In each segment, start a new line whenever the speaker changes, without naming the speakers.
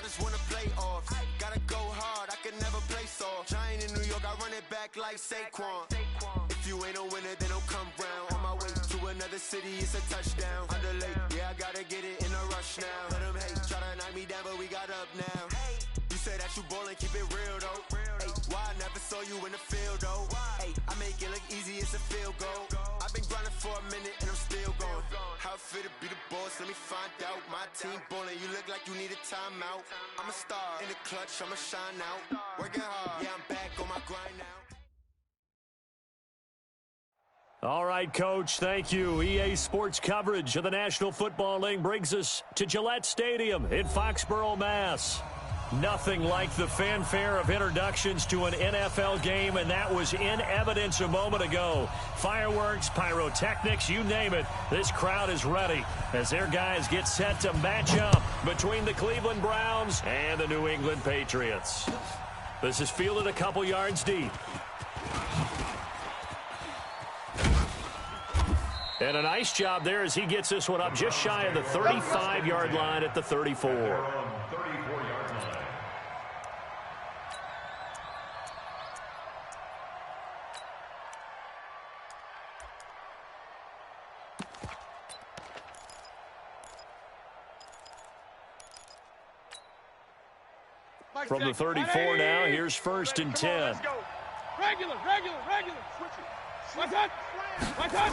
just wanna play off. Gotta go hard, I can never play soft. Giant in New York, I run it back like Saquon. If you ain't a winner, then don't come round. On my way to another city, it's a touchdown. Underlay, yeah, I gotta get it in a rush now. Let them hate, try to knock me down, but we got up now. You say that you ballin', keep it real though. Hey, why I never saw you in the field though? Hey, I make it look easy, it's a field goal. I've been grinding for a minute and I'm still going. How it feel to be the boss, let me find out. My team ballin', you look like you need a timeout. I'm a star in the clutch, I'ma shine out. Working hard, yeah, I'm back on my grind now.
All right, Coach, thank you. EA Sports coverage of the National Football League brings us to Gillette Stadium in Foxborough, Mass. Nothing like the fanfare of introductions to an NFL game, and that was in evidence a moment ago. Fireworks, pyrotechnics, you name it. This crowd is ready as their guys get set to match up between the Cleveland Browns and the New England Patriots. This is fielded a couple yards deep. And a nice job there as he gets this one up just shy of the 35-yard line at the 34. From the 34 now, here's 1st and 10.
Regular. Switch it. One touch.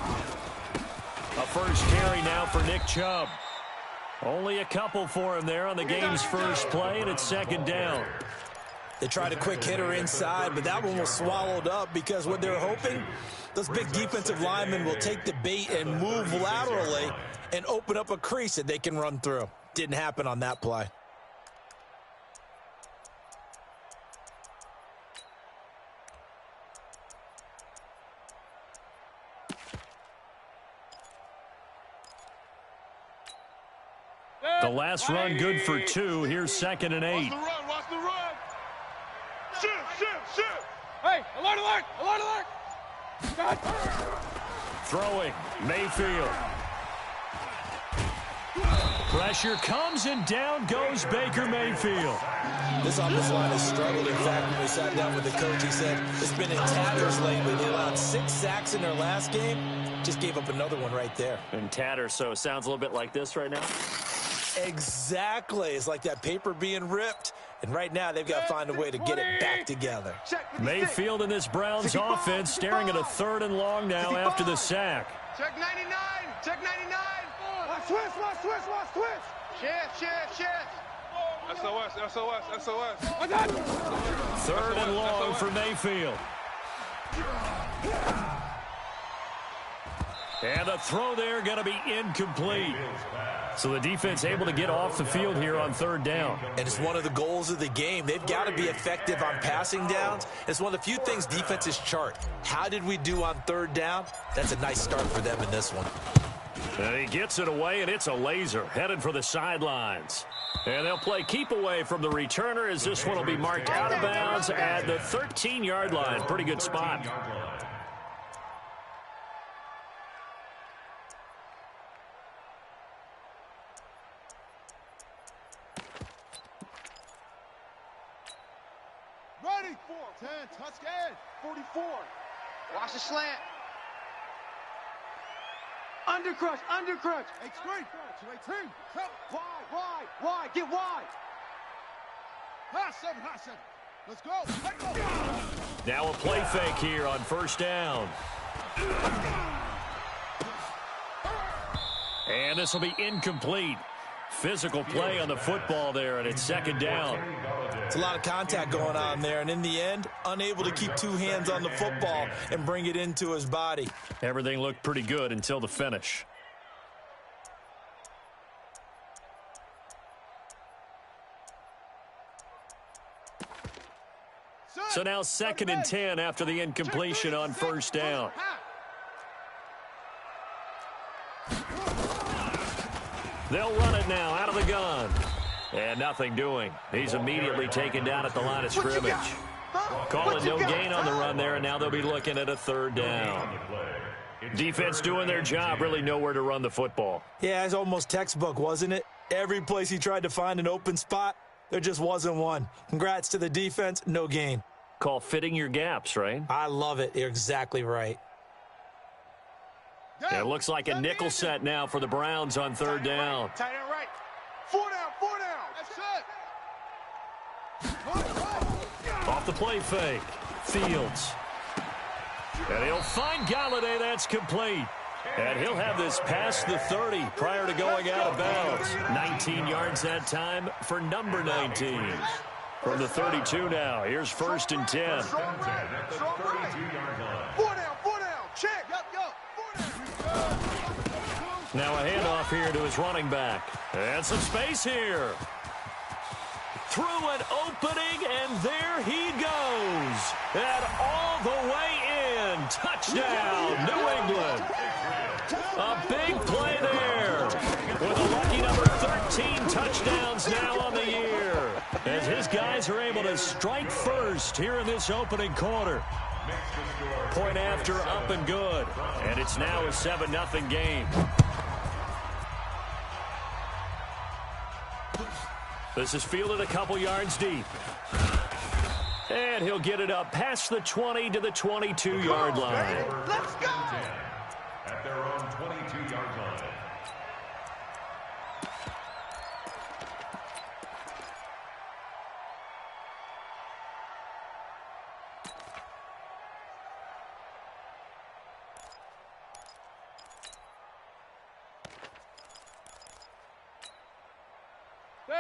A first carry now for Nick Chubb. Only a couple for him there on the game's first play, and it's 2nd down.
They tried a quick hitter inside, but that one was swallowed up because what they're hoping, those big defensive linemen will take the bait and move laterally and open up a crease that they can run through. Didn't happen on that play.
The last run good for 2. Here's 2nd and 8.
Watch the run. Shoot. Hey, alert.
Throwing, Mayfield. Pressure comes and down goes Baker Mayfield.
This offensive line has struggled. In fact, when we sat down with the coach, he said it's been in tatters lately. They allowed 6 sacks in their last game. Just gave up another one right there.
In tatters, so it sounds a little bit like this right now.
Exactly. It's like that paper being ripped. And right now, they've got to find a way to get it back together.
Mayfield in this Browns offense staring at a 3rd and long now after the sack.
Check 99. Watch switch. Shift. SOS.
3rd and long for Mayfield. And the throw there going to be incomplete. So the defense able to get off the field here on 3rd down.
And it's one of the goals of the game. They've got to be effective on passing downs. It's one of the few things defenses chart. How did we do on 3rd down? That's a nice start for them in this one.
And he gets it away, and it's a laser headed for the sidelines. And they'll play keep away from the returner as this one will be marked out of bounds at the 13-yard line. Pretty good spot.
Ready, 4, 10, touchdown, 44. Watch the slant. Undercrush. 8 screen. 218. Wide. Get wide. High 7. Let's go.
Now a play fake here on 1st down. And this will be incomplete. Physical play on the football there, and it's 2nd down.
It's a lot of contact going on there, and in the end, unable to keep 2 hands on the football and bring it into his body.
Everything looked pretty good until the finish. So now 2nd and 10 after the incompletion on 1st down. They'll run it now out of the gun. And nothing doing. He's immediately taken down at the line of scrimmage. Call it no gain on the run there, and now they'll be looking at a 3rd down. Defense doing their job, really nowhere to run the football.
Yeah, it's almost textbook, wasn't it? Every place he tried to find an open spot, There just wasn't one. Congrats to the defense, no gain.
Call fitting your gaps, right?
I love it. You're exactly right.
It looks like a nickel set now for the Browns on third down.
Tight end right. 4 down, 4 down. That's it.
Off the play fake. Fields. And he'll find Galladay. That's complete. And he'll have this past the 30 prior to going out of bounds. 19 yards that time for number 19. From the 32 now, here's 1st and 10.
Strong right. 4 down, 4 down. Check. Yup, yup. 4 down.
Now a handoff here to his running back. And some space here. Through an opening, and there he goes. And all the way in. Touchdown, New England. A big play there. With a lucky number 13 touchdowns now on the year. As his guys are able to strike first here in this opening quarter. Point after, up and good. And it's now a 7-0 game. This is fielded a couple yards deep. And he'll get it up past the 20 to the 22-yard line.
Let's go.
At their own 22-yard line.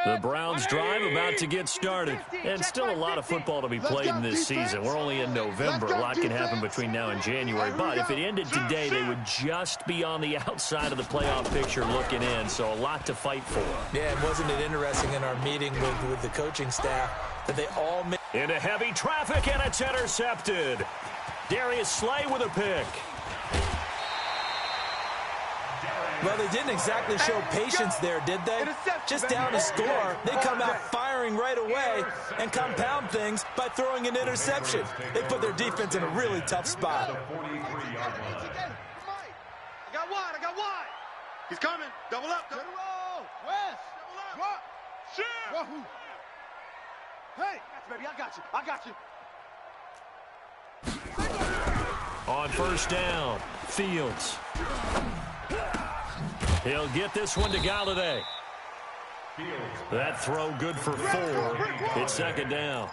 The Browns drive about to get started. And still a lot of football to be played in this season. We're only in November. A lot can happen between now and January. But if it ended today, they would just be on the outside of the playoff picture looking in. So a lot to fight for.
Yeah, and wasn't it interesting in our meeting with the coaching staff that they all made...
Into heavy traffic, and it's intercepted. Darius Slay with a pick.
Well, they didn't exactly show patience there, did they? Just down a score, they come out firing right away and compound things by throwing an interception. They put their defense in a really tough spot.
I got wide. He's coming. Double up. Double roll. West. Double up. Shit. Hey, baby, I got you.
On first down, Fields. He'll get this one to Galladay. That throw good for 4. It's 2nd down.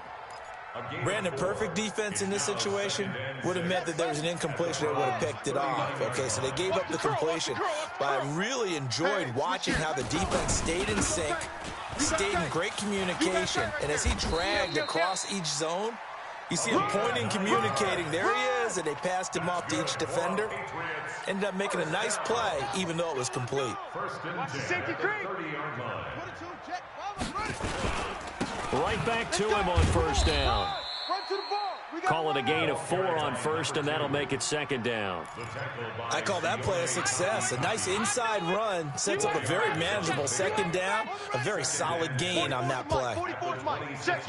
Brandon, perfect defense in this situation would have meant that there was an incompletion that would have picked it off. Okay, so they gave up the completion. But I really enjoyed watching how the defense stayed in sync, stayed in great communication, and as he dragged across each zone, you see him pointing, communicating. There he is, and they passed him off to each defender. Ended up making a nice play, even though it was complete.
Watch the safety creep.
Right back to him on first down. Call it a gain of 4 on first, and that'll make it 2nd down.
I call that play a success. A nice inside run sets up a very manageable 2nd down. A very solid gain on that play.
Check.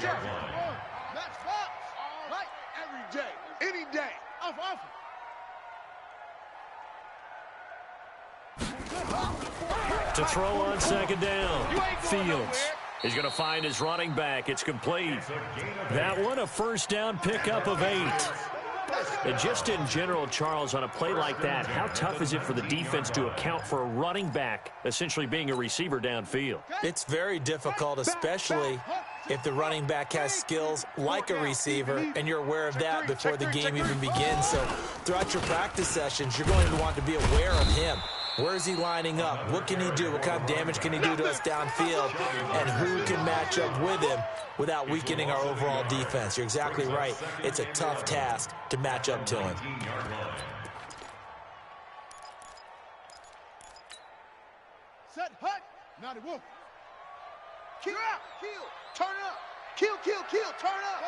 Every day, any day. Off.
To throw on 2nd down, Fields. He's going to find his running back. It's complete. That one a first down pickup of 8. And just in general, Charles, on a play like that, how tough is it for the defense to account for a running back essentially being a receiver downfield?
It's very difficult, especially if the running back has skills like a receiver, and you're aware of that before the game even begins. So throughout your practice sessions, you're going to want to be aware of him. Where is he lining up? What can he do? What kind of damage can he do to us downfield? And who can match up with him without weakening our overall defense? You're exactly right. It's a tough task to match up to him.
Set, hut. Now they wolf. Kill out. Kill. Turn up. Kill. Turn up.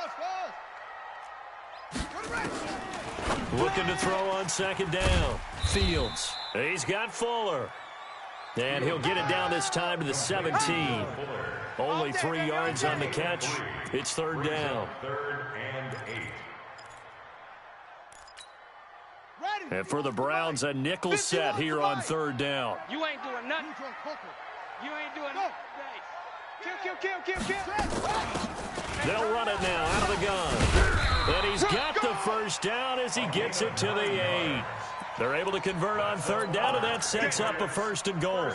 Looking to throw on 2nd down. Fields. He's got Fuller. And he'll get it down this time to the 17. Only 3 yards on the catch. It's 3rd down.
3rd and 8.
And for the Browns, a nickel set here on 3rd down.
You ain't doing nothing. You ain't doing nothing today.
They'll run it now out of the gun. And he's got the first down as he gets it to the 8. They're able to convert on third down, and that sets up a 1st and goal.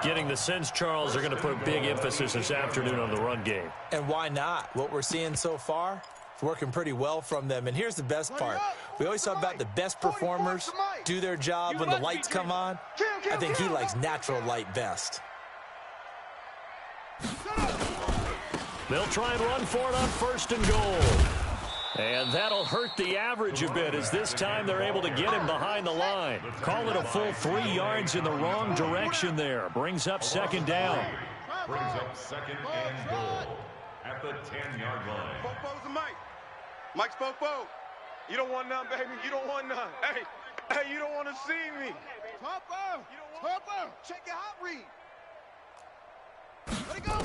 Getting the sense, Charles, they're going to put big emphasis this afternoon on the run game.
And why not? What we're seeing so far, it's working pretty well from them. And here's the best part. We always talk about the best performers do their job when the lights come on. I think he likes natural light best.
They'll try and run for it on 1st and goal. And that'll hurt the average a bit as this time they're able to get him behind the line. Call it a full 3 yards in the wrong direction there. Brings up 2nd down.
Brings up 2nd and goal at the 10-yard line.
Fofo's the Mike. Mike's Fofo. You don't want none, baby. You don't want none. Hey, you don't want to see me. Fofo. Check your hot read. Let it go.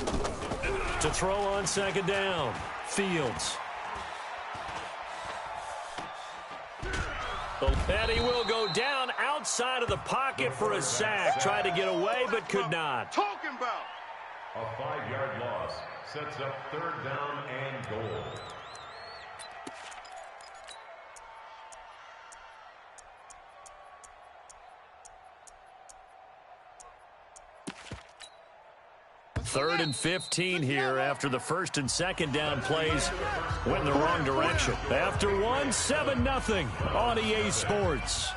To throw on 2nd down. Fields. And he will go down outside of the pocket for a sack. Tried to get away, but could not.
Talking about.
A 5-yard loss sets up 3rd down and goal.
Third and 15 here after the 1st and 2nd down plays went in the wrong direction. After 7-0 on EA Sports.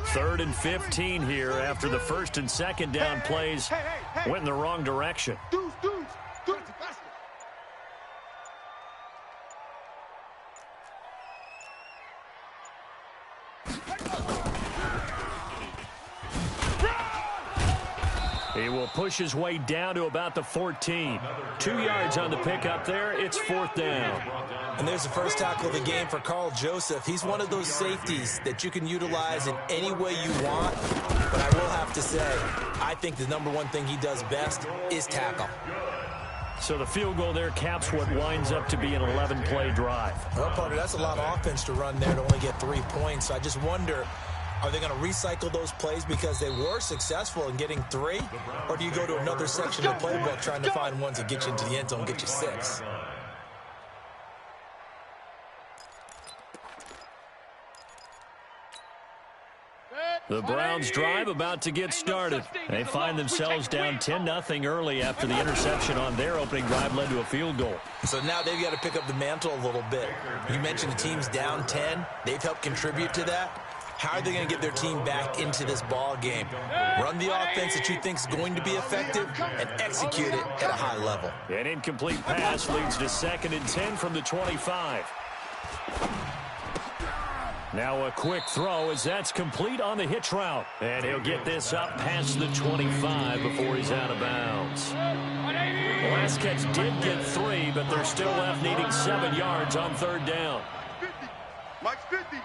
Third and 15 here after the 1st and 2nd down plays went in the wrong direction. He will push his way down to about the 14. 2 yards on the pickup there. It's 4th down.
And there's the first tackle of the game for Carl Joseph. He's one of those safeties that you can utilize in any way you want. But I will have to say, I think the number one thing he does best is tackle.
So the field goal there caps what winds up to be an 11-play drive.
Well, partner, that's a lot of offense to run there to only get 3 points. So I just wonder, are they going to recycle those plays because they were successful in getting 3? Or do you go to another section of the playbook trying to find ones that get you into the end zone and get you 6?
The Browns drive about to get started. They find themselves down 10-0 early after the interception on their opening drive led to a field goal.
So now they've got to pick up the mantle a little bit. You mentioned the team's down 10. They've helped contribute to that. How are they going to get their team back into this ball game? Run the offense that you think is going to be effective and execute it at a high level.
An incomplete pass leads to 2nd and 10 from the 25. Now a quick throw as that's complete on the hitch route. And he'll get this up past the 25 before he's out of bounds. The last catch did get 3, but they're still left needing 7 yards on 3rd down.
50. Mike's 50.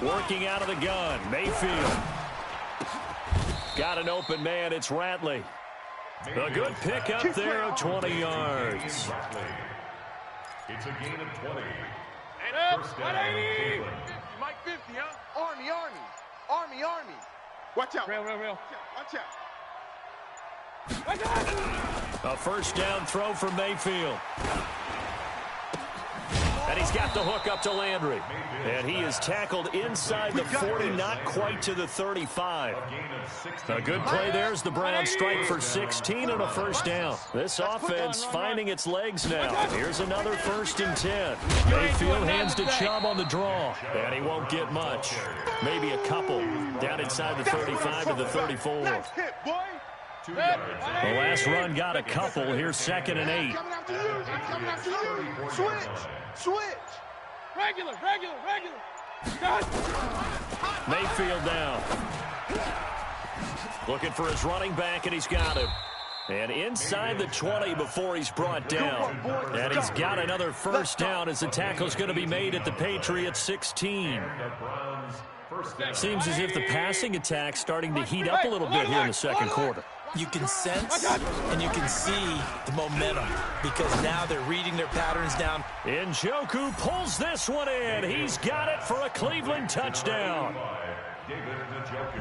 Working out of the gun, Mayfield. Got an open man, it's Ratley. A good pick up there of 20 yards.
It's a gain of 20.
First down, Mike 50, huh? Army. Watch out. Real. Watch out.
A first down throw for Mayfield. And he's got the hook up to Landry. And he is tackled inside the 40, not quite to the 35. A good play there as the Browns strike for 16 and a first down. This offense finding its legs now. Here's another 1st and 10. Mayfield hands to Chubb on the draw. And he won't get much. Maybe a couple. Down inside the 35 to the 34. The last run got a couple. Here's 2nd and 8.
Switch. Regular.
Mayfield down. Looking for his running back, and he's got him. And inside the 20 before he's brought down. And he's got another first down as the tackle's going to be made at the Patriots 16. Seems as if the passing attack's starting to heat up a little bit here in the second quarter.
You can sense and you can see the momentum because now they're reading their patterns down.
Njoku pulls this one in. He's got it for a Cleveland touchdown.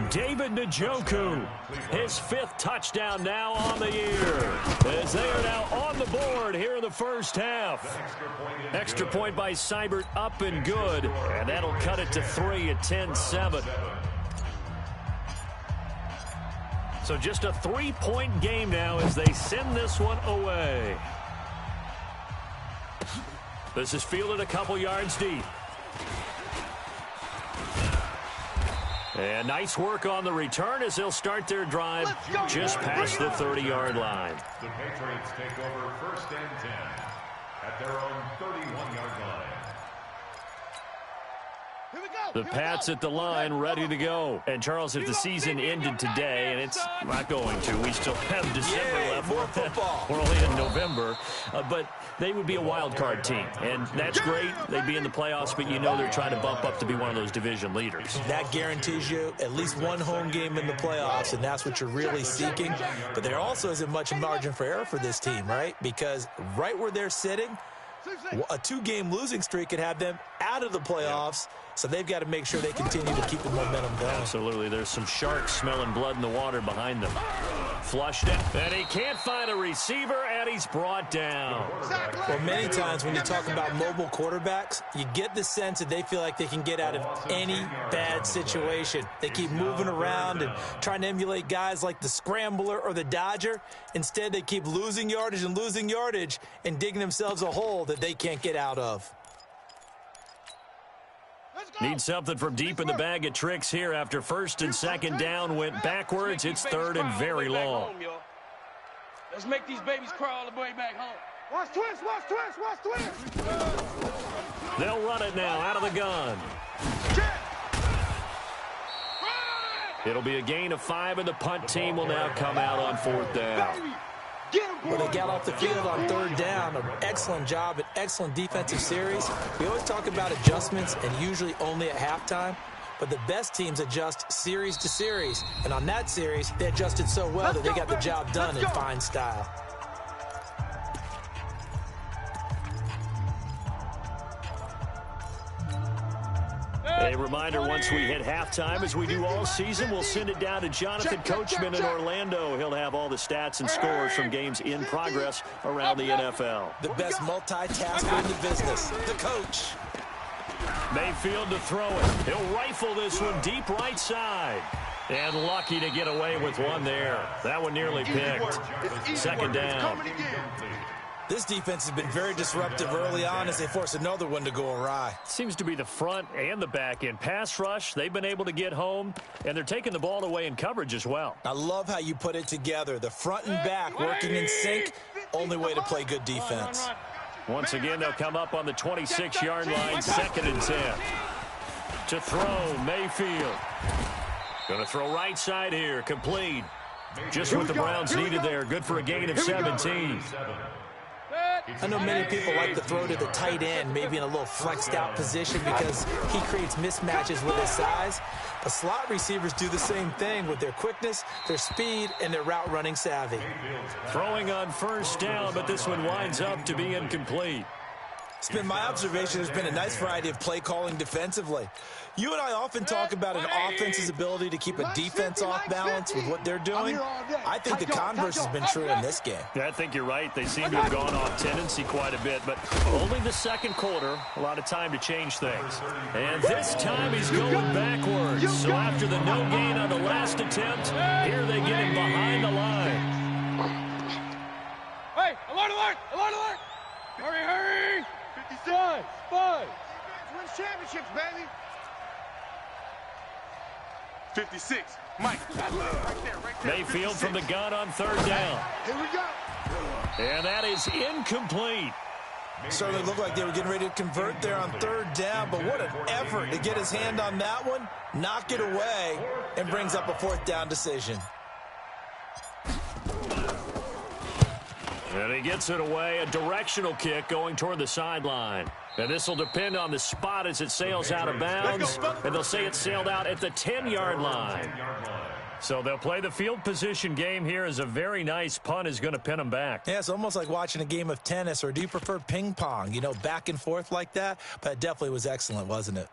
David Njoku, his 5th touchdown now on the year, as they are now on the board here in the first half. Extra point by Seibert up and good, and that'll cut it to 3 at 10-7. So just a 3-point game now as they send this one away. This is fielded a couple yards deep. And nice work on the return as they'll start their drive just past the 30-yard line.
The Patriots take over 1st and 10 at their own 31-yard line.
The Pats at the line, ready to go. And, Charles, if the season ended today, and it's not going to, we still have December left.
More football.
We're only in November. But they would be a wild card team. And that's great. They'd be in the playoffs, but you know they're trying to bump up to be one of those division leaders.
That guarantees you at least one home game in the playoffs, and that's what you're really seeking. But there also isn't much margin for error for this team, right? Because right where they're sitting, a 2-game losing streak could have them out of the playoffs. So they've got to make sure they continue to keep the momentum going.
Absolutely. There's some sharks smelling blood in the water behind them. Flushed it. And he can't find a receiver, and he's brought down.
Well, many times when you talk about mobile quarterbacks, you get the sense that they feel like they can get out of any bad situation. They keep moving around and trying to emulate guys like the Scrambler or the Dodger. Instead, they keep losing yardage and digging themselves a hole that they can't get out of.
Need something from deep in the bag of tricks here after 1st and 2nd down went backwards. It's 3rd and very long.
Let's make these babies crawl all the way back home.
Watch twist, watch twist, watch twist.
They'll run it now out of the gun. It'll be a gain of 5, and the punt team will now come out on 4th down.
Well, they got off the field on 3rd down. An excellent job, an excellent defensive series. We always talk about adjustments, and usually only at halftime. But the best teams adjust series to series. And on that series, they adjusted so well that they got the job done in fine style.
A reminder, once we hit halftime, as we do all season, we'll send it down to Jonathan Coachman in Orlando. He'll have all the stats and scores from games in progress around the NFL.
The best multitasker in the business, the coach.
Mayfield to throw it. He'll rifle this one deep right side. And lucky to get away with one there. That one nearly picked. 2nd down.
This defense has been very disruptive early on as they force another one to go awry.
Seems to be the front and the back end. Pass rush, they've been able to get home, and they're taking the ball away in coverage as well.
I love how you put it together. The front and back working in sync, only way to play good defense.
Once again, they'll come up on the 26-yard line, 2nd and 10. To throw, Mayfield. Going to throw right side here, complete. Just what the Browns needed there. Good for a gain of 17.
I know many people like to throw to the tight end, maybe in a little flexed out position because he creates mismatches with his size. But slot receivers do the same thing with their quickness, their speed, and their route running savvy.
Throwing on 1st down, but this one winds up to be incomplete.
It's been my observation there's been a nice variety of play calling defensively. You and I often talk about an offense's ability to keep a defense off balance with what they're doing. I think the converse has been true in this game.
Yeah, I think you're right. They seem to have gone off tendency quite a bit, but only the 2nd quarter, a lot of time to change things. And this time he's going backwards. So after the no gain on the last attempt, here they get him behind the line.
Hey, alert, alert, alert, alert. Hurry, hurry.
55. 5. Win championships, baby. 56. Mike. Right there.
Mayfield from the gun on 3rd down.
Here we go.
And that is incomplete.
Certainly looked like they were getting ready to convert there on 3rd down, but what an effort to get his hand on that one, knock it away, and brings up a 4th down decision.
And he gets it away, a directional kick going toward the sideline. And this will depend on the spot as it sails out of bounds. And they'll say it sailed out at the 10-yard line. So they'll play the field position game here as a very nice punt is going to pin them back.
Yeah, it's almost like watching a game of tennis, or do you prefer ping pong? You know, back and forth like that? But it definitely was excellent, wasn't it?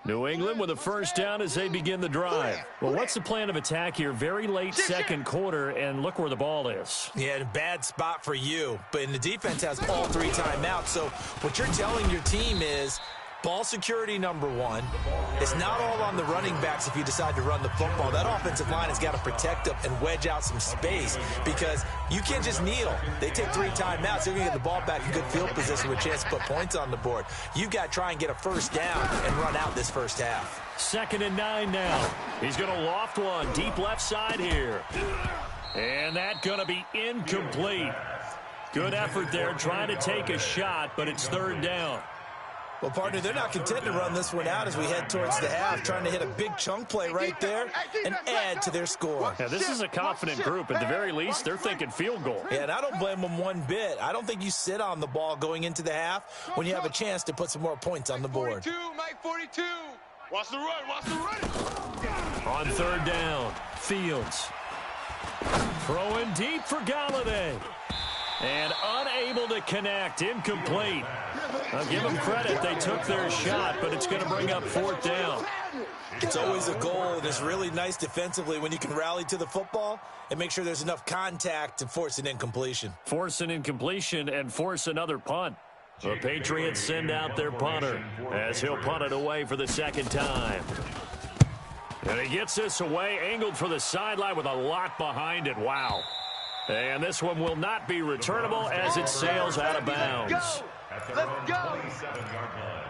New England with a first down as they begin the drive. Well, what's the plan of attack here? Very late second quarter, and look where the ball is.
Yeah, a bad spot for you. But the defense has all 3 timeouts. So what you're telling your team is ball security number 1. It's not all on the running backs if you decide to run the football. That offensive line has got to protect them and wedge out some space because you can't just kneel. They take 3 timeouts. They're going to get the ball back in good field position with a chance to put points on the board. You've got to try and get a first down and run out this first half.
2nd and 9 now. He's going to loft one deep left side here. And that's going to be incomplete. Good effort there trying to take a shot, but it's 3rd down.
Well, partner, they're not content to run this one out as we head towards the half, trying to hit a big chunk play right there and add to their score.
Yeah, this is a confident group. At the very least, they're thinking field goal.
Yeah, and I don't blame them one bit. I don't think you sit on the ball going into the half when you have a chance to put some more points on the board.
Mike 42. Watch the run, watch the run.
On 3rd down, Fields. Throwing deep for Galladay. And unable to connect, incomplete. I'll give them credit. They took their shot, but it's going to bring up 4th down.
It's always a goal, and it's really nice defensively when you can rally to the football and make sure there's enough contact to force an incompletion.
Force an incompletion and force another punt. The Patriots send out their punter as he'll punt it away for the 2nd time. And he gets this away, angled for the sideline with a lot behind it. Wow. And this one will not be returnable as it sails out of bounds.
Let's go.
27-yard line.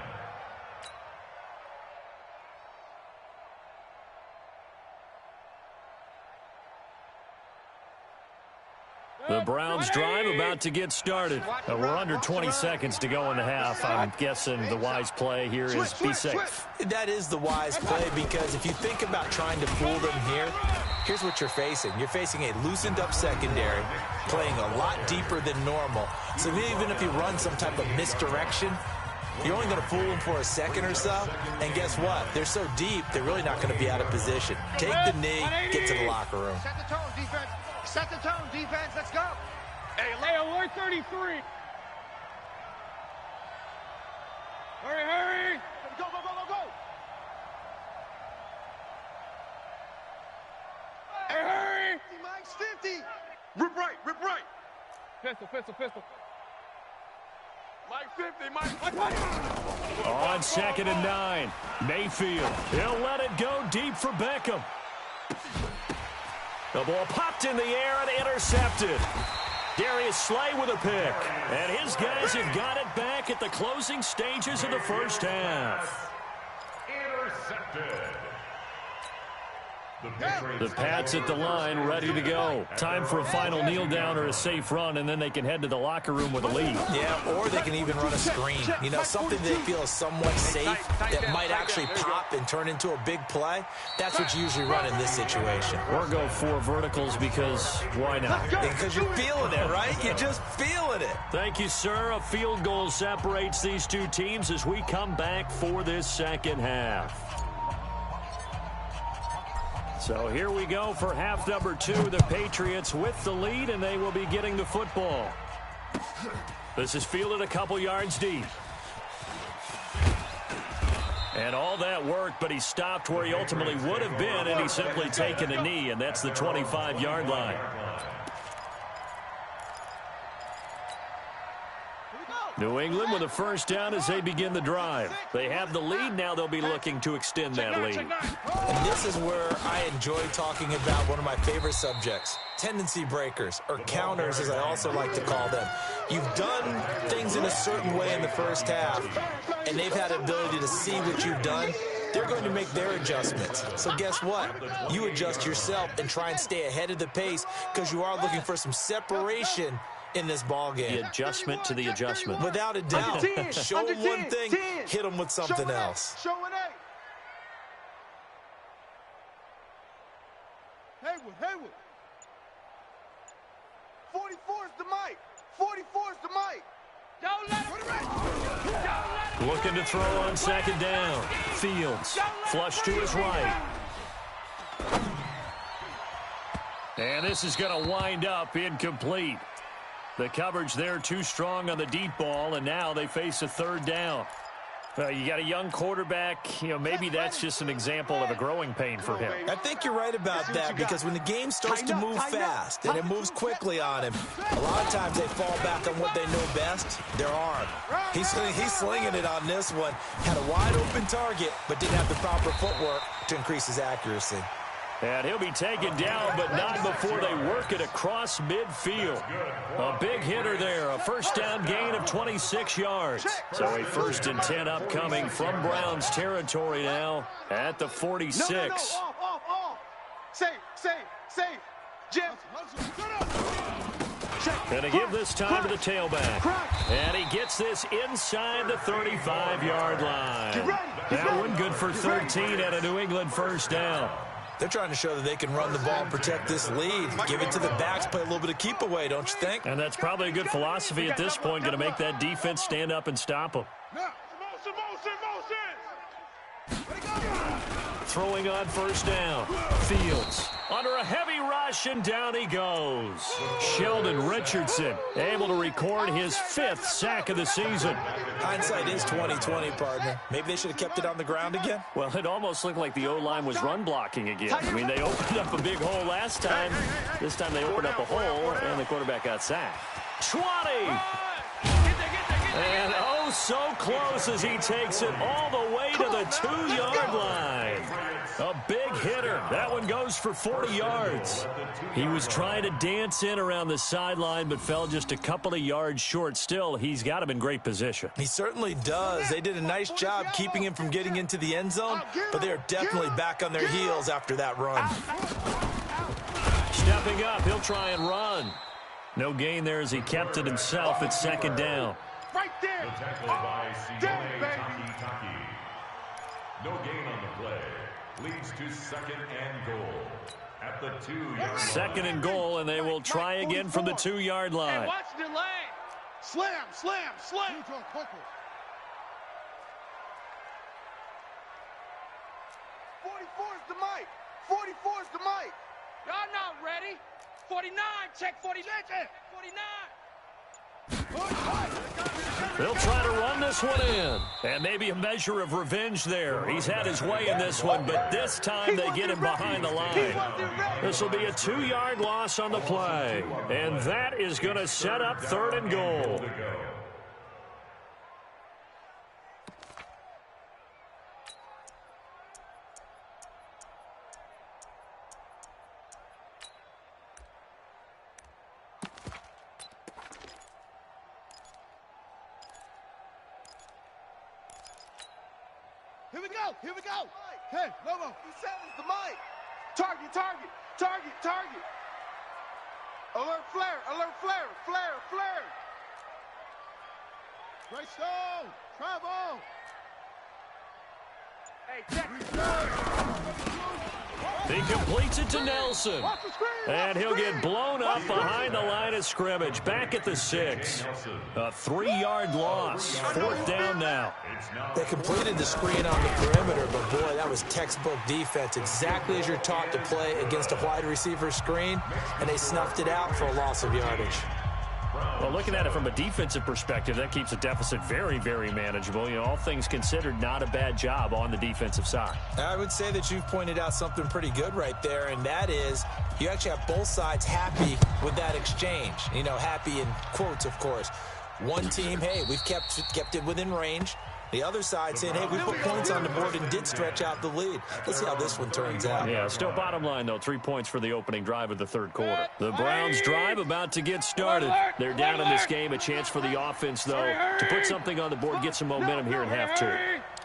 The Browns drive about to get started. We're under 20 seconds to go in the half. I'm guessing the wise play here is be safe.
That is the wise play because if you think about trying to fool them here, here's what you're facing. You're facing a loosened up secondary, playing a lot deeper than normal. So even if you run some type of misdirection, you're only going to fool them for a second or so. And guess what? They're so deep, they're really not going to be out of position. Take the knee, get to the locker room.
Set the tone, defense. Set the tone, defense. Let's go.
Hey, alert 33. Hurry.
Go, go, go, go, go.
Hey, hurry.
50, Mike's 50.
Rip right. Pistol. Mike 50, Mike.
On 2nd and 9, Mayfield. He'll let it go deep for Beckham. The ball popped in the air and intercepted. Darius Slay with a pick. And his guys have got it back at the closing stages of the first half.
Intercepted.
The Pats at the line, ready to go. Time for a final kneel down or a safe run, and then they can head to the locker room with a lead.
Yeah, or they can even run a screen. You know, something they feel is somewhat safe that might actually pop and turn into a big play. That's what you usually run in this situation.
Or go 4 verticals because why not?
Because you're feeling it, right? You're just feeling it.
Thank you, sir. A field goal separates these two teams as we come back for this second half. So here we go for half number 2. The Patriots with the lead, and they will be getting the football. This is fielded a couple yards deep. And all that work, but he stopped where he ultimately would have been, and he's simply taken a knee, and that's the 25-yard line. New England with a first down as they begin the drive. They have the lead. Now they'll be looking to extend that lead.
And this is where I enjoy talking about one of my favorite subjects, tendency breakers, or counters as I also like to call them. You've done things in a certain way in the first half, and they've had the ability to see what you've done. They're going to make their adjustments. So guess what? You adjust yourself and try and stay ahead of the pace because you are looking for some separation in this ball game.
The adjustment to the adjustment.
Without a doubt. Show them one thing, hit them with something else.
Show an A. Haywood. 45. 44's the mic. 44's the mic.
Don't let him.
Looking to throw on second down. Fields, flush to his right. And this is going to wind up incomplete. The coverage there too strong on the deep ball, and now they face a third down. You got a young quarterback. Maybe that's just an example of a growing pain for him.
I think you're right about that, because when the game starts to move fast and it moves quickly on him, a lot of times they fall back on what they know best, their arm. He's slinging it on this one. Had a wide open target, but didn't have the proper footwork to increase his accuracy.
And he'll be taken down, but not before they work it across midfield. A big hitter there, a first down gain of 26 yards. So a 1st and 10 upcoming from Browns territory now at the 46.
No. Off. Safe. Jim.
Going to give this time to the tailback. And he gets this inside the 35-yard line. That one good for 13 at a New England first down.
They're trying to show that they can run the ball and protect this lead. Give it to the backs, play a little bit of keep away, don't you think?
And that's probably a good philosophy at this point, going to make that defense stand up and stop them. Throwing on first down. Fields under a heavy rush, and down he goes. Sheldon Richardson able to record his 5th sack of the season.
Hindsight is 20/20, partner. Maybe they should have kept it on the ground again.
Well, it almost looked like the O-line was run blocking again. I mean, they opened up a big hole last time. This time they opened up a hole, and the quarterback got sacked. 20! And oh, so close as he takes it all the way to the 2-yard line. A big hitter. That one goes for 40 yards. He was trying to dance in around the sideline, but fell just a couple of yards short. Still, he's got him in great position.
He certainly does. They did a nice job keeping him from getting into the end zone, but they are definitely back on their heels after that run.
Stepping up, he'll try and run. No gain there as he kept it himself at second down.
Right there.
The tackle by Taki. No gain on the play. Leads to 2nd and goal at the 2-yard line.
2nd and goal, and they will try again from the 2-yard line.
Hey, watch the lane.
Slam. 44's the mic. 44's the mic.
Y'all not ready. 49, check 49. 49.
They'll try to run this one in. And maybe a measure of revenge there. He's had his way in this one, but this time they get him behind the line. This will be a 2-yard loss on the play. And that is going to set up 3rd and goal.
Here we go. Hey, Lobo. He said it's the mic. Target. Alert flare. Great stone. Travel.
Hey, check.
He completes it to Nelson. And he'll get blown up behind the line of scrimmage. Back at the 6. A 3-yard loss. 4th down now.
They completed the screen on the perimeter, but boy, that was textbook defense. Exactly as you're taught to play against a wide receiver screen, and they snuffed it out for a loss of yardage.
Well, looking at it from a defensive perspective, that keeps the deficit very, very manageable. All things considered, not a bad job on the defensive side.
I would say that you've pointed out something pretty good right there, and that is you actually have both sides happy with that exchange. Happy in quotes, of course. One team, hey, we've kept it within range. The other side saying, hey, we put points on the board and did stretch out the lead. Let's see how this one turns out.
Yeah, still bottom line, though, 3 points for the opening drive of the 3rd quarter. The Browns drive about to get started. They're down in this game. A chance for the offense, though, to put something on the board, get some momentum here in half 2.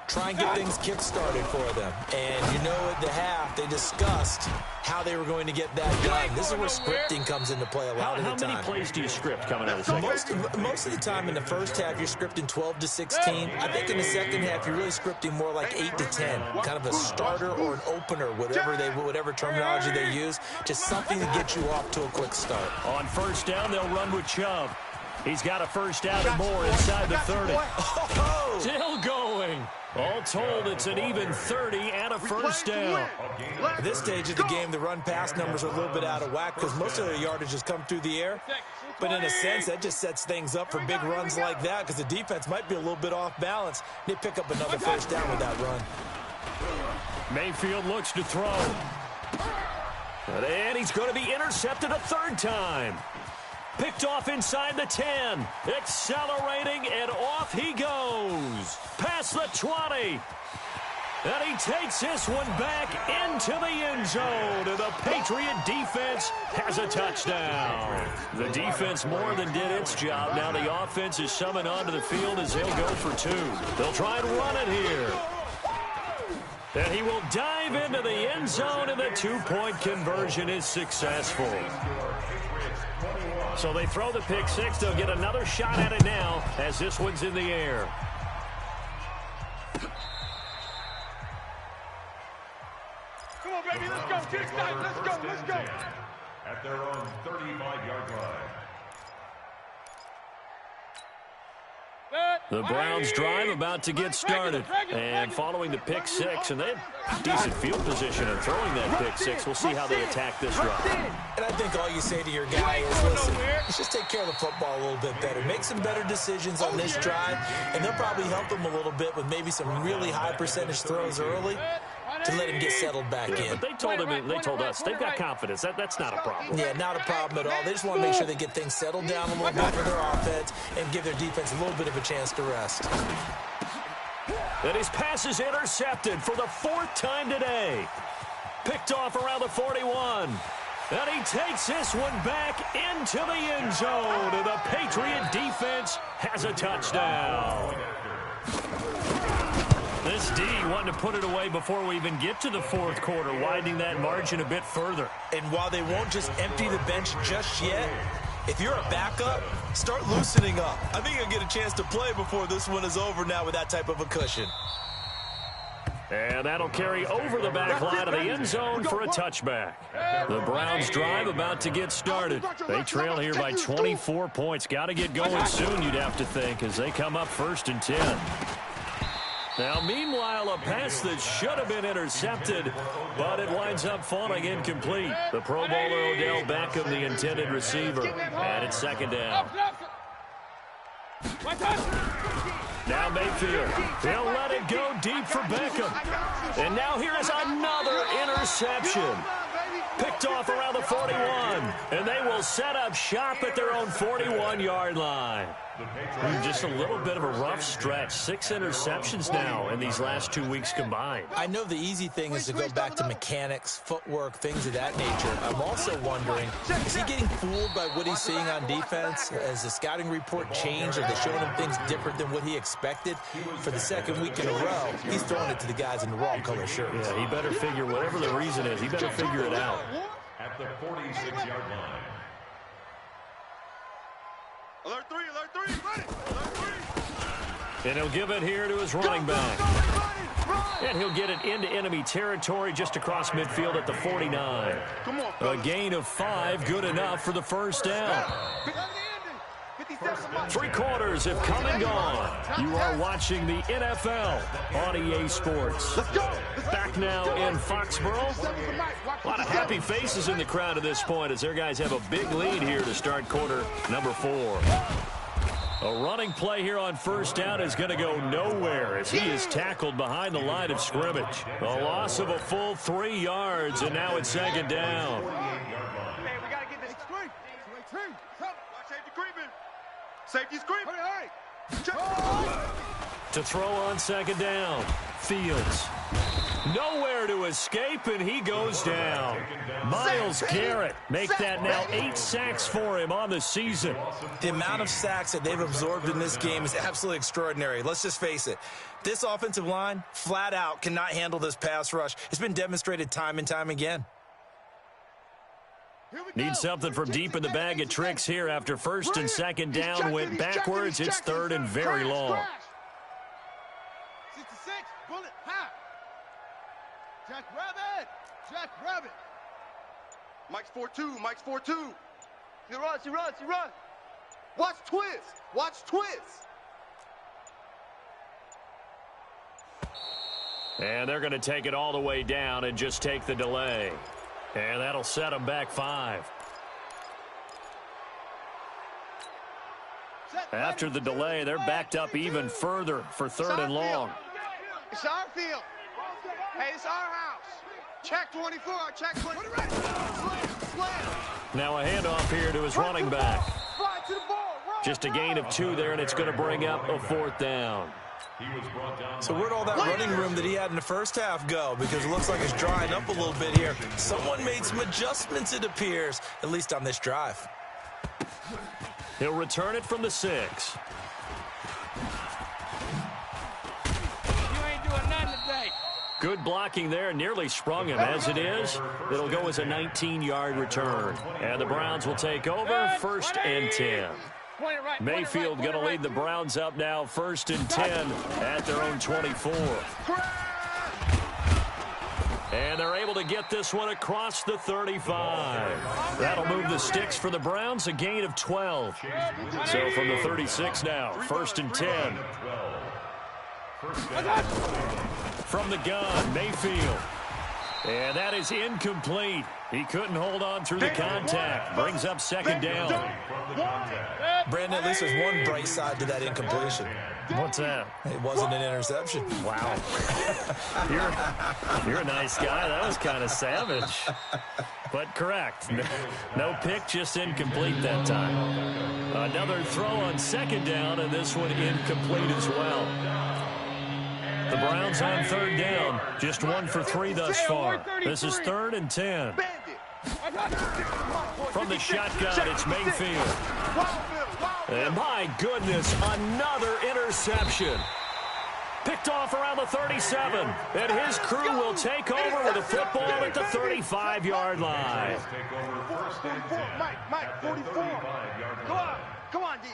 try and get things kick-started for them. And you know at the half, they discussed how they were going to get that done. This is where scripting comes into play a lot of the time.
How many plays do you script coming out of the second?
Most of the time in the first half, you're scripting 12 to 16. I think in the second half, you're really scripting more like 8 to 10. Kind of a starter or an opener, whatever terminology they use. Just something to get you off to a quick start.
On first down, they'll run with Chubb. He's got a first down and more inside the 30.
Oh!
Still going. All told, it's an even 30 and a first down.
At this stage of the game, the run-pass numbers are a little bit out of whack because most of their yardage has come through the air. But in a sense, that just sets things up for big runs like that because the defense might be a little bit off balance. They pick up another first down with that run.
Mayfield looks to throw. And he's going to be intercepted a third time. Picked off inside the 10. Accelerating, and off he goes. Past the 20. And he takes this one back into the end zone. And the Patriot defense has a touchdown. The defense more than did its job. Now the offense is summoned onto the field as they'll go for 2. They'll try and run it here. And he will dive into the end zone, and the 2-point conversion is successful. So they throw the pick 6. They'll get another shot at it now as this one's in the air.
Come on, baby, let's go. Get excited. Let's go. Let's go.
At their own 35-yard line.
The Browns drive about to get started. And following the pick 6, and they have decent field position in throwing that pick 6. We'll see how they attack this drive.
And I think all you say to your guy is, listen, let's just take care of the football a little bit better. Make some better decisions on this drive, and they'll probably help him a little bit with maybe some really high percentage throws early to let him get settled back in.
But they told us they've got confidence. That's not a problem.
Yeah, not a problem at all. They just want to make sure they get things settled down a little bit for their offense and give their defense a little bit of a chance to rest.
And his pass is intercepted for the 4th time today. Picked off around the 41. And he takes this one back into the end zone. And the Patriot defense has a touchdown. This D wanting to put it away before we even get to the 4th quarter, widening that margin a bit further.
And while they won't just empty the bench just yet, if you're a backup, start loosening up. I think you'll get a chance to play before this one is over now with that type of a cushion.
And that'll carry over the back line of the end zone for a touchback. The Browns drive about to get started. They trail here by 24 points. Got to get going soon, you'd have to think, as they come up 1st and 10. Now, meanwhile, a pass that should have been intercepted, but it winds up falling incomplete. The Pro Bowler Odell Beckham, the intended receiver, and it's 2nd down. Now Mayfield, he'll let it go deep for Beckham. And now here is another interception. Picked off around the 41, and they will set up shop at their own 41-yard line. Just a little bit of a rough stretch. 6 interceptions now in these last 2 weeks combined.
I know the easy thing is to go back to mechanics, footwork, things of that nature. I'm also wondering, is he getting fooled by what he's seeing on defense? Has the scouting report changed? Are they showing him things different than what he expected? For the 2nd week in a row, he's throwing it to the guys in the wrong color shirts.
Yeah, he better figure, whatever the reason is, he better figure it out.
At the 46-yard line.
Alert 3, alert 3, run it. Alert 3.
And he'll give it here to his running back. And he'll get it into enemy territory just across midfield at the 49.
Come on,
A gain of 5, good enough for the first down. 3 quarters have come and gone. You are watching the NFL on EA Sports. Back now in Foxborough. A lot of happy faces in the crowd at this point as their guys have a big lead here to start quarter number 4. A running play here on first down is going to go nowhere as he is tackled behind the line of scrimmage. A loss of a full 3 yards, and now it's 2nd down.
Hey, we got to get this screen. Watch safety creeping. Safety creeping. Hurry.
To throw on 2nd down, Fields. Nowhere to escape, and he goes down. Myles Garrett make that now 8 sacks for him on the season.
The amount of sacks that they've absorbed in this game is absolutely extraordinary. Let's just face it. This offensive line, flat out, cannot handle this pass rush. It's been demonstrated time and time again.
Need something from deep in the bag of tricks here after first and second down went backwards. It's third and very long.
66, bullet, high. Jack Rabbit. Mike's 4-2, Mike's 4-2. He runs. Watch twist.
And they're going to take it all the way down and just take the delay. And that'll set them back 5. After the delay, they're backed up even further for third and long.
It's our field. Hey, it's our house. Check 24, check 24.
Now a handoff here to his running back. Just a gain of 2 there, and it's going to bring up a 4th down.
So where'd all that running room that he had in the first half go? Because it looks like it's drying up a little bit here. Someone made some adjustments, it appears, at least on this drive.
He'll return it from the 6.
You ain't doing nothing today.
Good blocking there, nearly sprung him. As it is, it'll go as a 19-yard return. And the Browns will take over, first and 10. Mayfield going to lead the Browns up now, first and 10 at their own 24. And they're able to get this one across the 35. That'll move the sticks for the Browns, a gain of 12. So from the 36 now, first and 10. From the gun, Mayfield. And that is incomplete. He couldn't hold on through the contact. Brings up second down.
Brandon, at least there's one bright side to that incompletion.
What's that?
It wasn't an interception.
Wow. You're a nice guy. That was kind of savage. But correct. No pick, just incomplete that time. Another throw on second down, and this one incomplete as well. The Browns on third down. Just 1 for 3 thus far. This is third and 10. From the shotgun, it's Mayfield. And my goodness, another interception. Picked off around the 37. And his crew will take over with the football at the 35-yard line.
Mike, 44. Come on, D.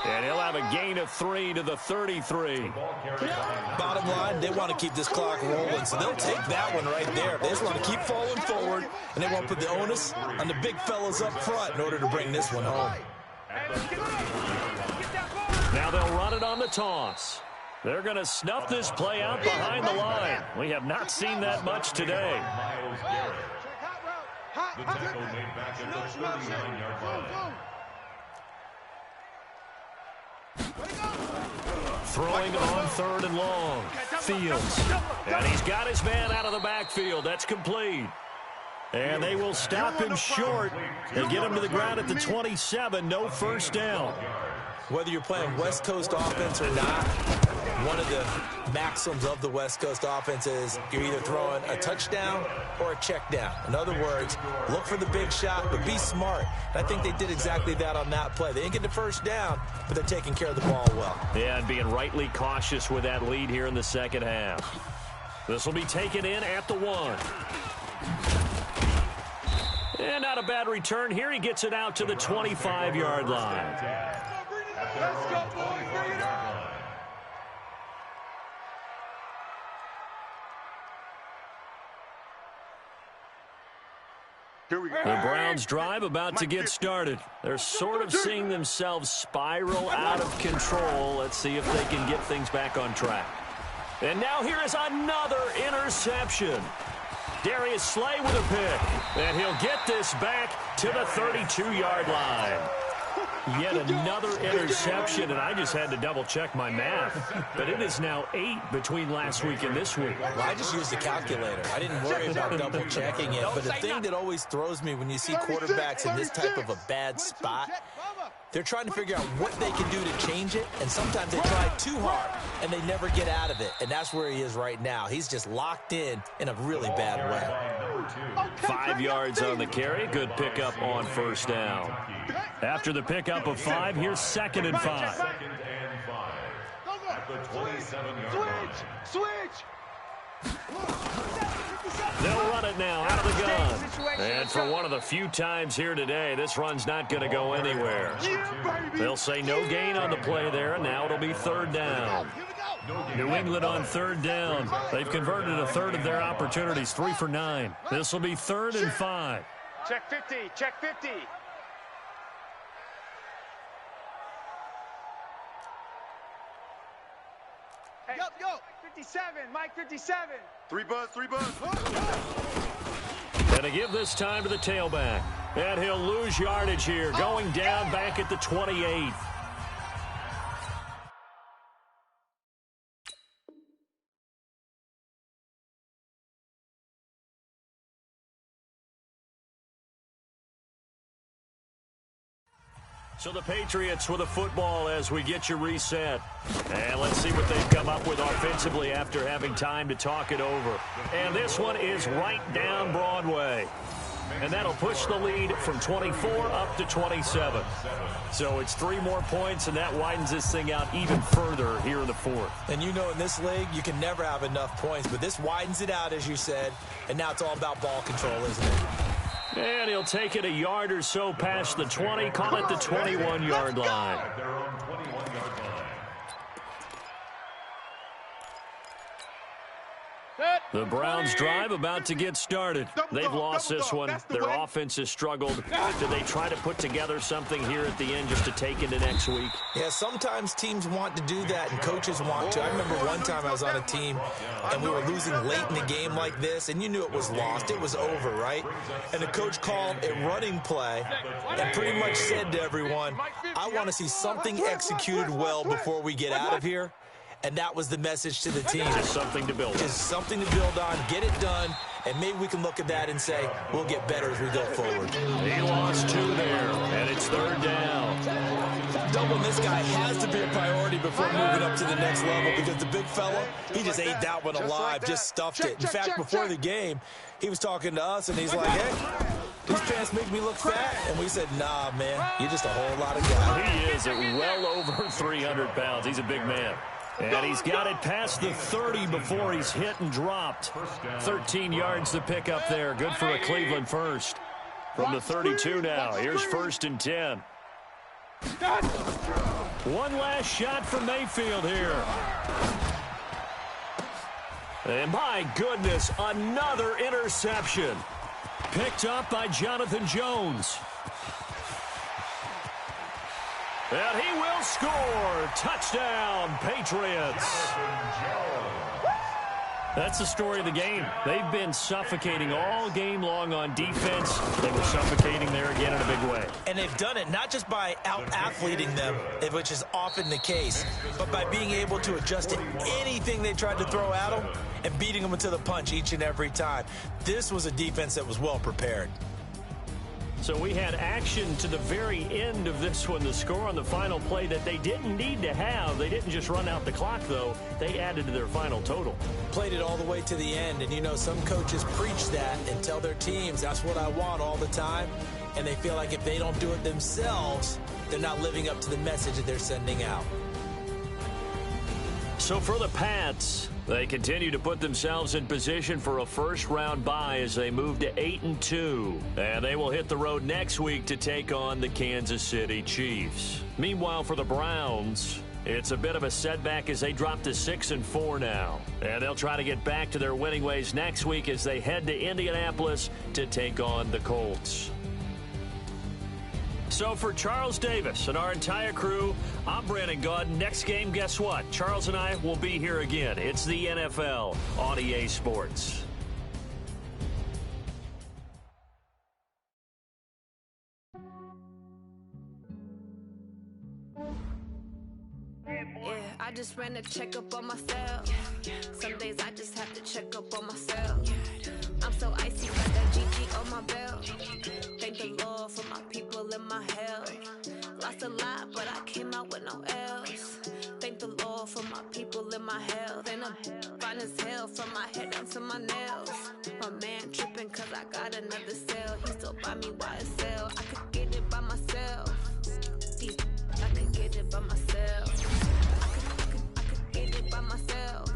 And he'll have a gain of 3 to the 33.
Bottom line, they want to keep this clock rolling, so they'll take that one right there. They just want to keep falling forward, and they want to put the onus on the big fellas up front in order to bring this one home.
Now they'll run it on the toss. They're going to snuff this play out behind the line. We have not seen that much today.
The tackle made back at the 39-yard line.
Throwing on third and long. Fields. And he's got his man out of the backfield. That's complete. And they will stop him short. They get him to the ground at the 27. No first down.
Whether you're playing West Coast offense or not, one of the maxims of the West Coast offense is you're either throwing a touchdown or a check down. In other words, look for the big shot, but be smart. And I think they did exactly that on that play. They didn't get the first down, but they're taking care of the ball well.
Yeah, and being rightly cautious with that lead here in the second half. This will be taken in at the 1. And not a bad return here. He gets it out to the 25-yard line.
Let's go, boys. Bring it on.
The Browns drive about to get started. They're sort of seeing themselves spiral out of control. Let's see if they can get things back on track. And now here is another interception. Darius Slay with a pick. And he'll get this back to the 32-yard line. Yet another interception, and I just had to double-check my math. But it is now 8 between last week and this week.
Well, I just used the calculator. I didn't worry about double-checking it. But the thing that always throws me when you see quarterbacks in this type of a bad spot, They're trying to figure out what they can do to change it, and sometimes they try too hard, and they never get out of it. And that's where he is right now. He's just locked in a really bad way.
5 yards on the carry. Good pickup on first down. After the pickup of 5, here's 2nd and 5.
2nd and 5 at the 27-yard line.
Switch!
They'll run it now out of the gun. And for one of the few times here today, this run's not going to go anywhere. They'll say no gain on the play there, and now it'll be 3rd down. New England on 3rd down. They've converted a third of their opportunities, 3 for 9. This will be 3rd and 5.
Check 50. Check 50. Hey,
Go.
57. Mike 57.
3 buzz.
And to give this time to the tailback. And he'll lose yardage here, going down back at the 28. So the Patriots with a football as we get you reset. And let's see what they've come up with offensively after having time to talk it over. And this one is right down Broadway. And that'll push the lead from 24 up to 27. So it's 3 more points, and that widens this thing out even further here in the 4th.
And you know in this league, you can never have enough points. But this widens it out, as you said. And now it's all about ball control, isn't it?
And he'll take it a yard or so past the 20, call it the 21-yard line.
At their own 21-yard line.
The Browns drive about to get started. They've lost this one. Their offense has struggled. Do they try to put together something here at the end just to take into next week?
Yeah, sometimes teams want to do that and coaches want to. I remember one time I was on a team and we were losing late in the game like this, and you knew it was lost. It was over, right? And the coach called a running play and pretty much said to everyone, I want to see something executed well before we get out of here. And that was the message to the team.
Just something to build on.
Just something to build on, get it done, and maybe we can look at that and say, we'll get better as we go forward.
He lost 2 there, and it's 3rd down.
Doubling this guy has to be a priority before moving up to the next level, because the big fella, he just ate that one alive, just stuffed it. In fact, before the game, he was talking to us, and he's like, hey, these pants make me look fat. And we said, nah, man, you're just a whole lot of guy.
He is at well over 300 pounds. He's a big man. And he's got it past the 30 before he's hit and dropped. 13 yards to pick up there. Good for a Cleveland first. From the 32 now. Here's 1st and 10. One last shot from Mayfield here. And my goodness, another interception. Picked up by Jonathan Jones. And he will score. Touchdown, Patriots. That's the story of the game. They've been suffocating all game long on defense. They were suffocating there again in a big way.
And they've done it not just by out-athleting them, which is often the case, but by being able to adjust to anything they tried to throw at them and beating them into the punch each and every time. This was a defense that was well prepared.
So we had action to the very end of this one. The score on the final play that they didn't need to have. They didn't just run out the clock, though. They added to their final total.
Played it all the way to the end. And, you know, some coaches preach that and tell their teams, that's what I want all the time. And they feel like if they don't do it themselves, they're not living up to the message that they're sending out.
So for the Pats, they continue to put themselves in position for a first-round bye as they move to 8-2. And they will hit the road next week to take on the Kansas City Chiefs. Meanwhile, for the Browns, it's a bit of a setback as they drop to 6-4 now. And they'll try to get back to their winning ways next week as they head to Indianapolis to take on the Colts. So for Charles Davis and our entire crew, I'm Brandon Gaudin. Next game, guess what? Charles and I will be here again. It's the NFL on EA Sports.
Yeah, I just ran a checkup on myself. Some days I just have to check up on myself. I'm so icy, got that GG on my belt. Thank the Lord for my people and my health. Lost a lot, but I came out with no L's. Thank the Lord for my people in my health. And I'm fine as hell from my head down to my nails. My man tripping cause I got another cell. He still buy me YSL. I could get it by myself. I could get it by myself. I could get it by myself.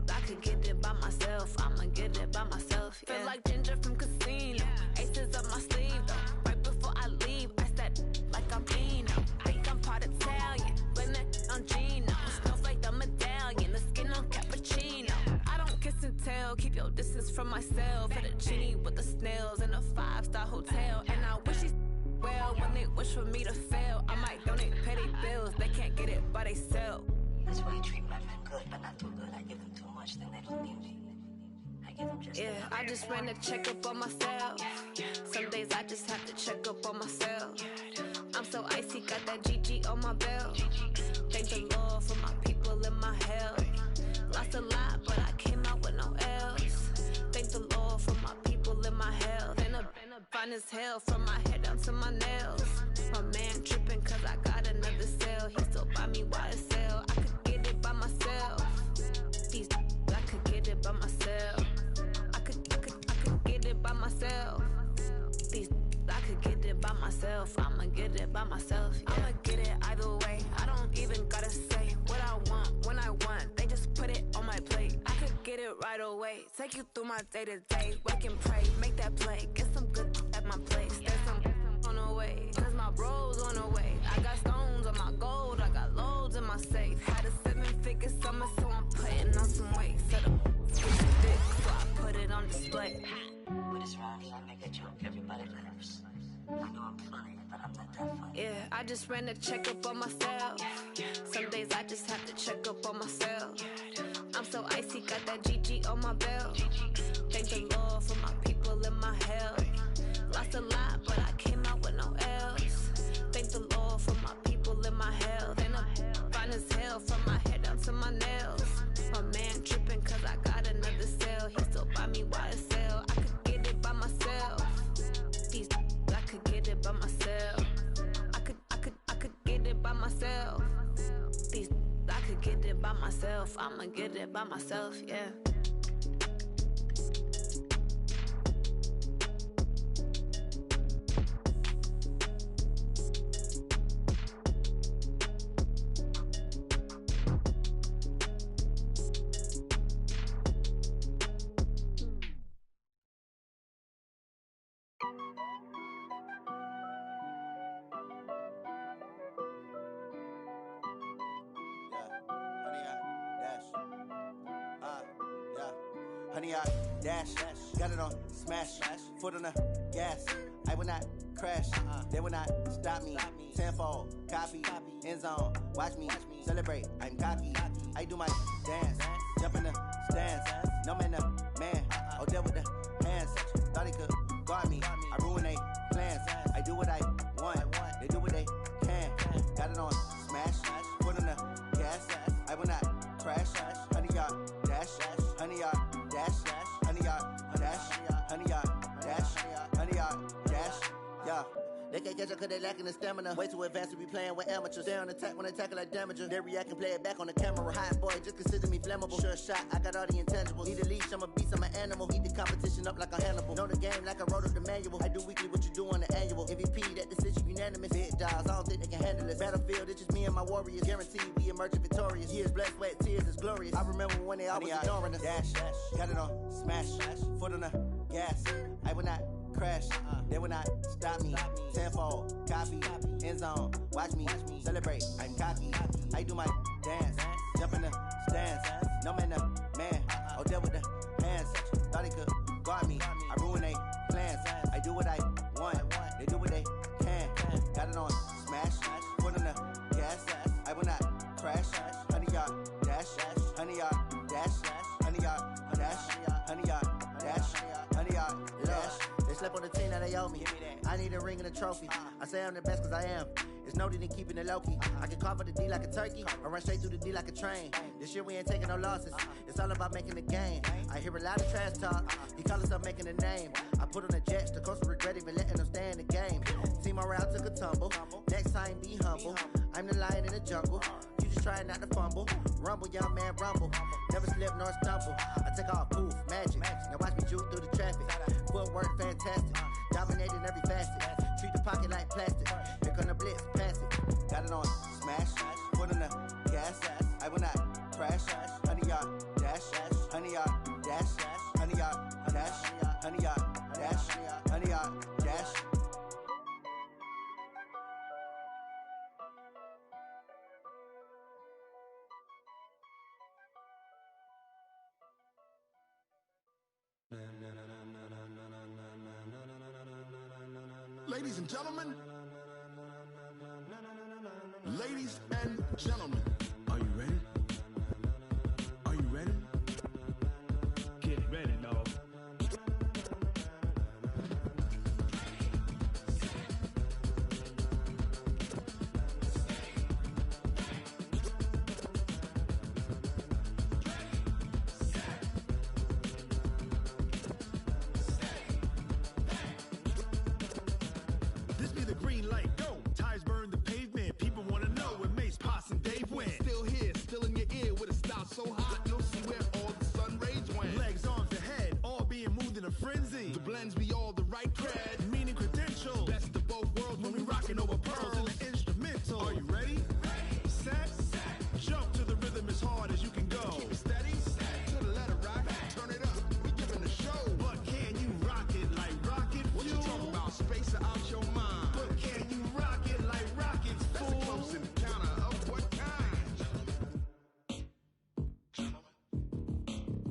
I could get it by myself. I'ma get it by myself. Yeah. Feel like Ginger from Casino. Aces up my sleeve though. Right before I leave, I said like I'm Pino. Think I'm part Italian, blame that on Gino. Smells like the medallion, the skin on cappuccino. I don't kiss and tell, keep your distance from myself. At a genie with the snails in a 5-star hotel. And I wish he's well when they wish for me to fail. I might donate petty bills, they can't get it by themselves.
That's why you treat my friend good, but not too good. I give them too much, then they don't need me. I give them just enough.
I just ran a checkup on myself. Some days I just have to check up on myself. I'm so icy, got that GG on my belt. Thank the Lord for my people in my health. Lost a lot, but I came out with no L's. Thank the Lord for my people in my health. And I'm fine as hell from my head down to my nails. My man tripping cause I got another cell. He still buy me YSL. I could get it by myself. I could get it by myself. I could get it by myself. I could get it by myself. I'ma get it by myself. Yeah. I'ma get it either way. I don't even gotta say what I want when I want. They just put it on my plate. I could get it right away. Take you through my day to day. Wake and pray, make that play. Get some good at my place. There's some on the way. Cause my bro's on the way. I got stones on my gold. I got loads in my safe. Had a 7-figure summer, so I'm putting on some weight. Set up thick, so I put it on display.
But it's wrong, I make a joke, everybody laughs. I know I'm funny, but I'm not that funny.
Yeah, I just ran a checkup on myself. Some days I just have to check up on myself. I'm so icy, got that GG on my belt. Thank the Lord for my people in my health. Lost a lot, but I came out with no L's. Thank the Lord for my people in my health. And I'm fine as hell from my head down to my nails. My man tripping cause I got another cell. He still buy me YSL. I could get it by myself. I could get it by myself. I could get it by myself. I could get it by myself. I'ma get it by myself, yeah.
Honey, I dash, got it on smash, foot on the gas. I will not crash, they will not stop me. Tenfold, copy, end zone, watch me celebrate. I'm cocky, I do my dance, jump in the stands. No man, man, oh there with the hands. Thought he could guard me, I ruin they plans. I do what I want, they do what they can. Got it on smash, foot on the gas. I will not crash, honey, y'all dash, honey, y'all dash, honey, y'all dash, honey, y'all dash, honey, y'all dash, yeah. They can't catch up cause they lacking the stamina. Way too advanced to be playing with amateurs. Stay on attack when they tackle like damager. They react and play it back on the camera. Hot boy, just consider me flammable. Sure shot, I got all the intangibles. Need a leash, I'm a beast, I'm an animal. Eat the competition up like a Hannibal. Know the game like I wrote up the manual. I do weekly what you do on the annual. MVP, that decision unanimous. Big dials, I don't think they can handle it. Battlefield, it's just me and my warriors. Guaranteed we emerge victorious. Years, blood, sweat, tears, is glorious. I remember when they always ignoring us. Dash, got it on smash, foot on the gas. I will not crash, they will not stop me. Tenfold, copy, end zone, watch me celebrate. I'm cocky, I do my dance, jump in the stands. No man, man, oh there with the hands. Thought he could guard me, I ruin they plans. I do what I want, they do what they can. Got it on smash, foot on the gas. I will not crash, honey, y'all dash, honey, y'all dash, honey, y'all dash, honey, y'all dash, honey, y'all dash. They slept on the team that they owe me. I need a ring and a trophy. I say I'm the best cause I am. It's no need in keeping it low-key. I can carve up the D like a turkey, or run straight through the D like a train. This year we ain't taking no losses. It's all about making the game. I hear a lot of trash talk. He call himself making a name. I put on the Jets, the coach regret even letting them stay in the game. Team morale took a tumble. Next time, be humble. I'm the lion in the jungle. You just trying not to fumble. Rumble, young man, rumble. Never slip nor stumble. I take off, poof, magic. Now watch me juke through the traffic. Footwork fantastic. Dominating every facet. Treat the pocket like plastic. Here come the blitz, pass it. Got it on smash. Foot on the gas. I will not crash. 100-yard dash. 100-yard dash. 100-yard dash. 100-yard dash. 100-yard dash.
Ladies and gentlemen, ladies and gentlemen, are you ready? Are you ready?
Get ready, dog. This be the green light, go. Tires burn the pavement. People wanna know where Mace, Potts, and Dave went.
Still here, still in your ear with a style so hot, you'll see where all the sun rays went.
Legs, arms, the head, all being moved in a frenzy.
The blends be all the right cred.
Meaning credentials.
Best of both worlds
When we rockin' over pearls in the instrumental.
Are you ready?
Set, jump to the rhythm as hard as you can go.
Keep it steady, to the letter right, turn it up, we giving the show.
But can you rock it like rocket
What you
fuel?
talking about, space or out your mind?
But can you rock it like rockets,
That's a
fool?
close encounter of what kind?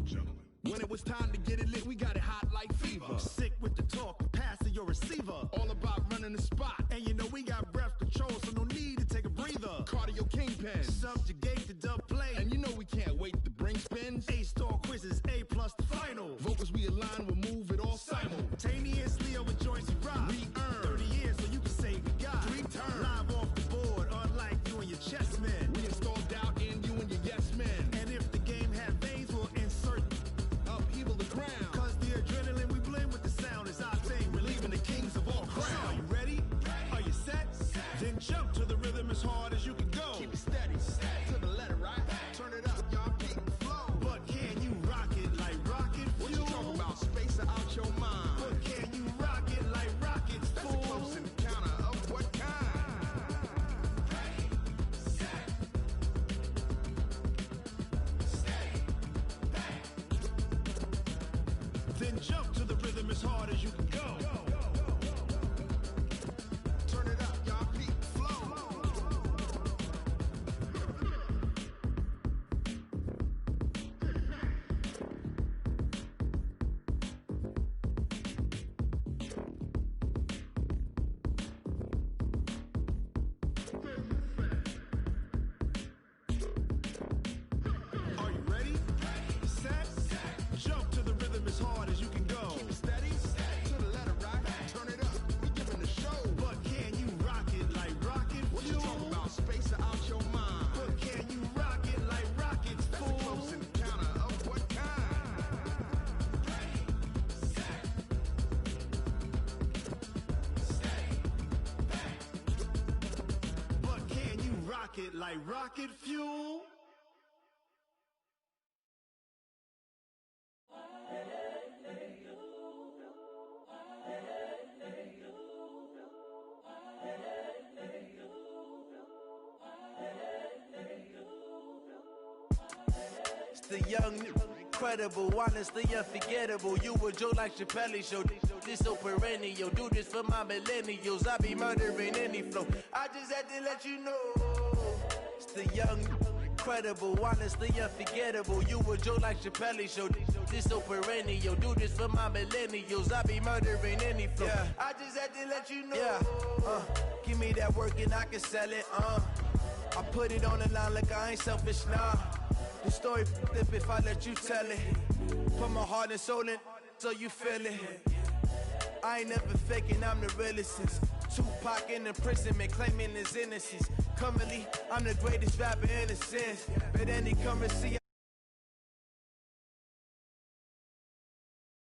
Gentlemen.
When it was time to get it lit, we got it hot like fever. Sick with the talk, passing your receiver.
All about running the spot.
And you know we got breath control, so no need to take a breather.
Cardio kingpin.
Subjugate the dub play.
And you know we can't wait to bring spins.
A-star quizzes, A+ the final.
Vocals we align, we'll move it all
Simultaneously over joints we rock.
We earn
30 years so you can say we got
3 turns.
live off the board, unlike you and your chess men.
We install doubt in you and your yes men.
And if the game had veins, we'll insert.
Upheaval the crown.
Cause the adrenaline we blend with the sound is our thing. Relieving the kings of all crowns. Are you ready? Are you set? Then jump to the rhythm as hard as you can go.
Keep it steady, to the letter right. Turn it up, y'all peak the flow.
But can you rock it like rocket
What you
fuel?
talking about, space or out your mind?
But can you rock it like rockets,
That's a
fool?
close encounter of what kind?
Then jump to the rhythm as hard as you can go.
Turn it up, y'all peak the flow.
Are you ready? Set, jump to the rhythm as hard as you can go.
Keep it steady, to the letter right. Turn it up, we giving the show.
But can you rock it like rocket
What you
fuel?
talking about, space or out your mind?
But can you rock it like rockets,
That's a
fool?
close encounter of what kind?
But can you rock it like rocket fuel?
It's the young, incredible, honestly unforgettable. You a joke like Chappelle show. This so perennial. Do this for my millennials. I be murdering any flow. I just had to let you know. It's the young, incredible, honestly unforgettable. You a joke like Chappelle show. This so perennial. Do this for my millennials. I be murdering any flow. Yeah. I just had to let you know. Yeah. Give me that work and I can sell it. I put it on the line like I ain't selfish, nah. The story flip if I let you tell it. Put my heart and soul in so you feel it. I ain't never faking, I'm the realest since
Tupac in imprisonment, claiming his innocence. Currently, I'm the greatest rapper in a sense. But any currency